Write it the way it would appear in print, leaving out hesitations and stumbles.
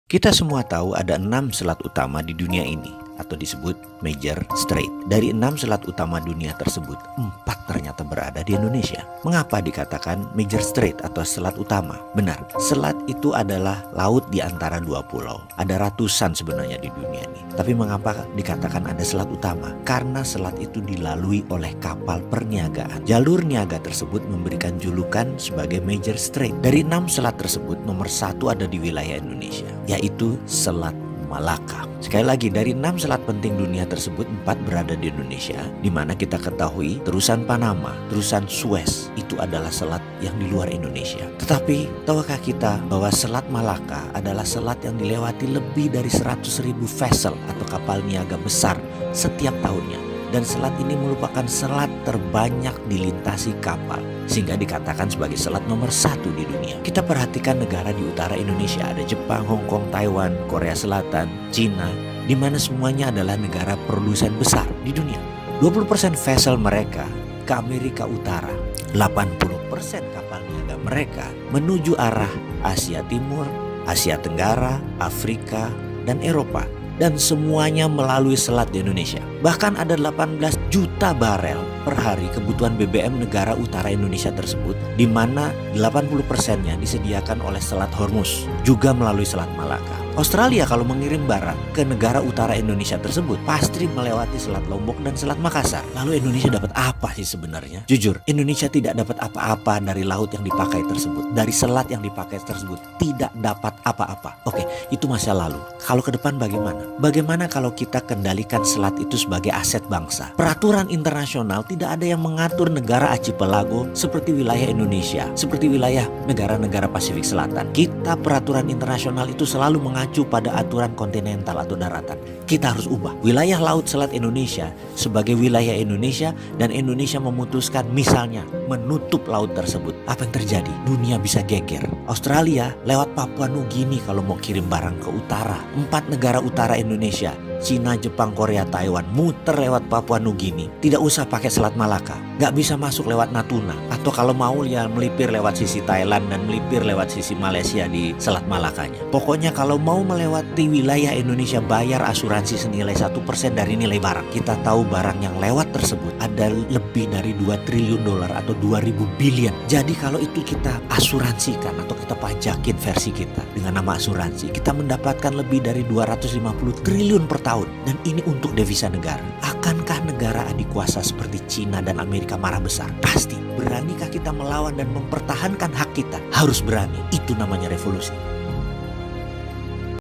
Kita semua tahu ada 6 selat utama di dunia ini, atau disebut Major Strait. Dari 6 selat utama dunia tersebut, 4 ternyata berada di Indonesia. Mengapa dikatakan Major Strait atau selat utama? Benar, selat itu adalah laut di antara dua pulau. Ada ratusan sebenarnya di dunia ini. Tapi mengapa dikatakan ada selat utama? Karena selat itu dilalui oleh kapal perniagaan. Jalur niaga tersebut memberikan julukan sebagai Major Strait. Dari 6 selat tersebut, nomor 1 ada di wilayah Indonesia, yaitu Selat Malaka. Sekali lagi, dari 6 selat penting dunia tersebut, 4 berada di Indonesia, di mana kita ketahui terusan Panama, terusan Suez itu adalah selat yang di luar Indonesia. Tetapi tahukah kita bahwa Selat Malaka adalah selat yang dilewati lebih dari 100.000 vessel atau kapal niaga besar setiap tahunnya. Dan selat ini merupakan selat terbanyak dilintasi kapal, sehingga dikatakan sebagai selat nomor 1 di dunia. Kita perhatikan negara di utara Indonesia, ada Jepang, Hong Kong, Taiwan, Korea Selatan, Cina, di mana semuanya adalah negara produsen besar di dunia. 20% vessel mereka ke Amerika Utara, 80% kapal niaga mereka menuju arah Asia Timur, Asia Tenggara, Afrika, dan Eropa. Dan semuanya melalui selat di Indonesia. Bahkan ada 18 juta barel per hari kebutuhan BBM negara utara Indonesia tersebut, di mana 80%-nya disediakan oleh Selat Hormuz, juga melalui Selat Malaka. Australia kalau mengirim barang ke negara utara Indonesia tersebut pasti melewati Selat Lombok dan Selat Makassar. Lalu Indonesia dapat apa sih sebenarnya? Jujur, Indonesia tidak dapat apa-apa dari laut yang dipakai tersebut, dari selat yang dipakai tersebut, tidak dapat apa-apa. Oke, itu masa lalu. Kalau ke depan bagaimana? Bagaimana kalau kita kendalikan selat itu sebagai aset bangsa? Peraturan internasional tidak ada yang mengatur negara archipelago seperti wilayah Indonesia, seperti wilayah negara-negara Pasifik Selatan. Kita peraturan internasional itu selalu mengacu pada aturan kontinental atau daratan. Kita harus ubah wilayah laut selat Indonesia sebagai wilayah Indonesia, dan Indonesia memutuskan misalnya menutup laut tersebut. Apa yang terjadi? Dunia bisa geger. Australia lewat Papua Nugini kalau mau kirim barang ke utara. 4 negara utara Indonesia, Cina, Jepang, Korea, Taiwan, muter lewat Papua Nugini. Tidak usah pakai Selat Malaka, nggak bisa masuk lewat Natuna. Atau kalau mau ya melipir lewat sisi Thailand dan melipir lewat sisi Malaysia di Selat Malakanya. Pokoknya kalau mau melewati wilayah Indonesia, bayar asuransi senilai 1% dari nilai barang. Kita tahu barang yang lewat tersebut ada lebih dari 2 triliun dolar atau 2.000 billion. Jadi kalau itu kita asuransikan atau kita pajakin versi kita dengan nama asuransi, kita mendapatkan lebih dari 250 triliun per tahun. Dan ini untuk devisa negara. Akankah negara adik kuasa seperti Cina dan Amerika marah besar? Pasti. Beranikah kita melawan dan mempertahankan hak kita? Harus berani. Itu namanya revolusi.